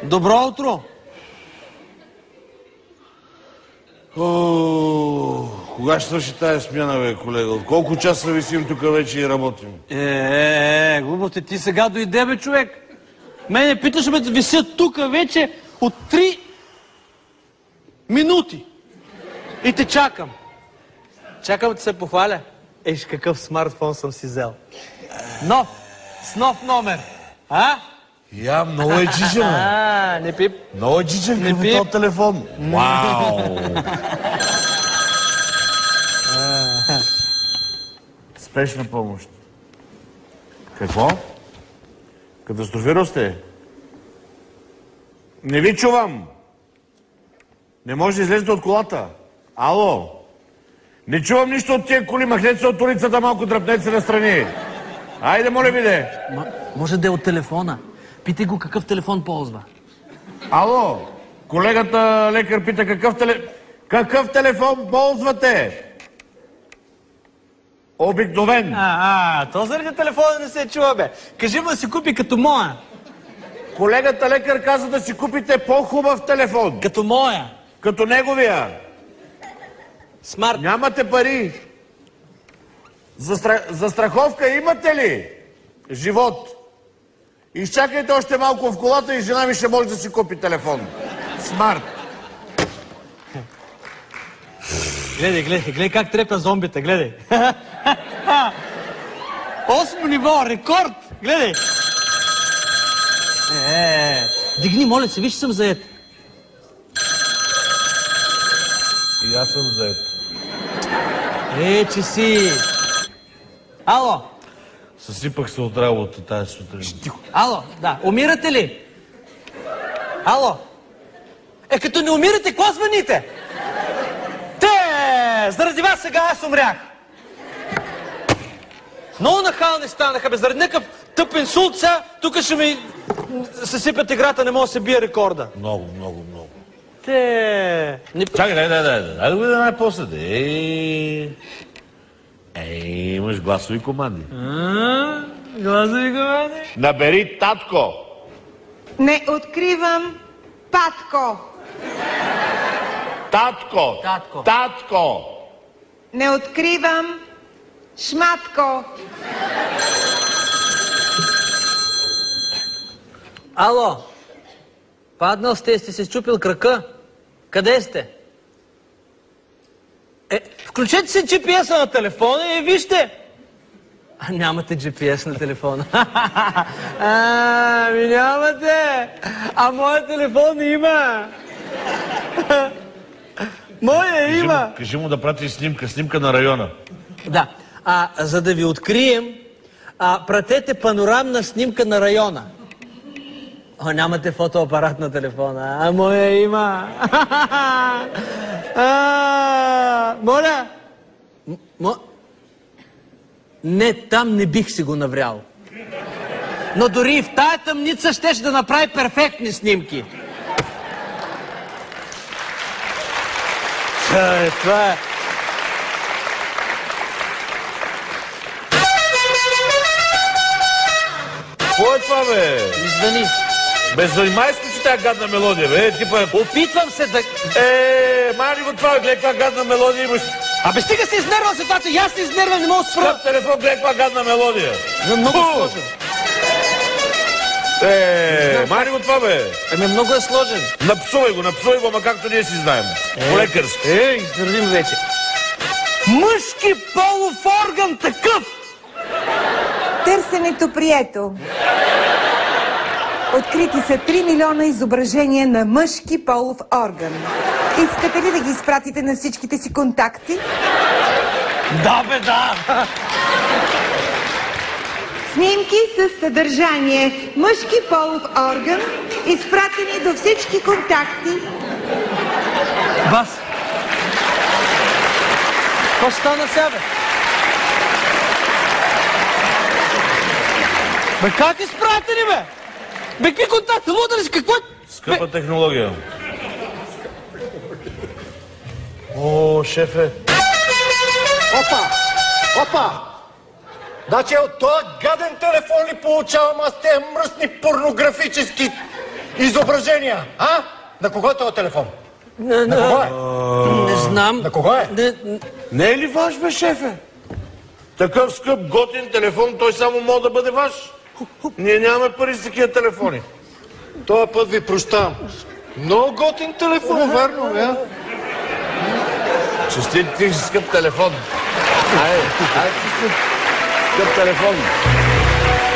Добро утро! Кога ще свърши тая смяна, бе, колега? От колко часа висим тук вече и работим? Глупости, ти сега дойде, бе, човек. Мене питаш, бе, да вися тук вече от 3 минути. И те чакам. Чакам да се похваля. Еш, какъв смартфон съм си взел. Нов, с нов номер. А? Я, много е чичен, бе. Не пип. Много е чичен, какъв е този телефон. Вау! Спешна помощ. Какво? Катастрофирал сте? Не ви чувам. Не може да излезете от колата. Ало? Не чувам нищо от тия коли. Махнете се от улицата, малко дръпнете се настрани. Айде, моля ви де. Може да е от телефона. Питай го какъв телефон ползва. Ало? Колегата лекар пита какъв телефон ползвате? Обикновен. То заради телефона не се чува, бе. Кажи му да си купи като моя. Колегата лекар каза да си купите по-хубав телефон. Като моя. Като неговия. Смарт. Нямате пари. За страховка имате ли? Живот. Изчакайте още малко в колата и жена ми ще може да си купи телефон. Смарт. Гледай как трепя зомбите, гледай. 8 ниво, рекорд, гледай. Дигни, моля се, виж, съм заед. И аз съм заед. Че си. Ало. Съсипах се от работа тази сутрин. Тихо. Ало, да. Умирате ли? Ало. Като не умирате, какво звъните? Заради вас сега аз умрях. Много нахални станаха, бе. Заради някакъв тъп инсулт сега, тук ще ми съсипят играта, не мога да се бие рекорда. Много. Чакай, дай да го видя най-после. Имаш гласови команди. Гласови команди? Набери татко. Не откривам Патко. Татко. Не откривам Шматко. Ало. Паднал сте се счупил крака. Къде сте? Включете си GPS-а на телефона и вижте. Нямате GPS на телефона. Нямате. А моят телефон има. Моя има. Кажи му да прати снимка на района. Да. За да ви открием, пратете панорамна снимка на района. Нямате фотоапарат на телефона. Моя има. Моля. Не, там не бих си го наврял. Но дори и в тая тъмница щеше да направи перфектни снимки. Това е. Какво е това, бе? Извини. Бе, занимай се, че тая гадна мелодия, бе. Опитвам се да... Мани го това, гледай каква гадна мелодия имаш. Стига се изнервам ситуация. И аз се изнервам, не мога да спра. Скъп телефон, гледай каква гадна мелодия. Много сложен. Мани го това, бе. Много е сложен. Напсувай го, ама както ние си знаем. По-лекарски. Изтървим вече. Мъжки полов орган такъв! Търсенето прието. Открити са 3 милиона изображения на мъжки полов орган. Искате ли да ги изпратите на всичките си контакти? Да, бе, да! Снимки с съдържание мъжки полов орган, изпратени до всички контакти. Бас! Какво стана сега, бе? Бе, как изпратени, бе? Бе, какви контакти? Луда ли си? Какво е? Скъпа технология. О, шефе. Опа! Значи от този гаден телефон ли получавам аз тези мръсни порнографически изображения, а? На кого е този телефон? На кого е? Не знам. На кого е? Не е ли ваш, бе, шефе? Такъв скъп, готин телефон, той само може да бъде ваш. Ние нямаме пари с такива телефони. Този път ви прощавам. Много готин телефон, верно, бе? Честит ти скъп телефон. Айде, скъп телефон.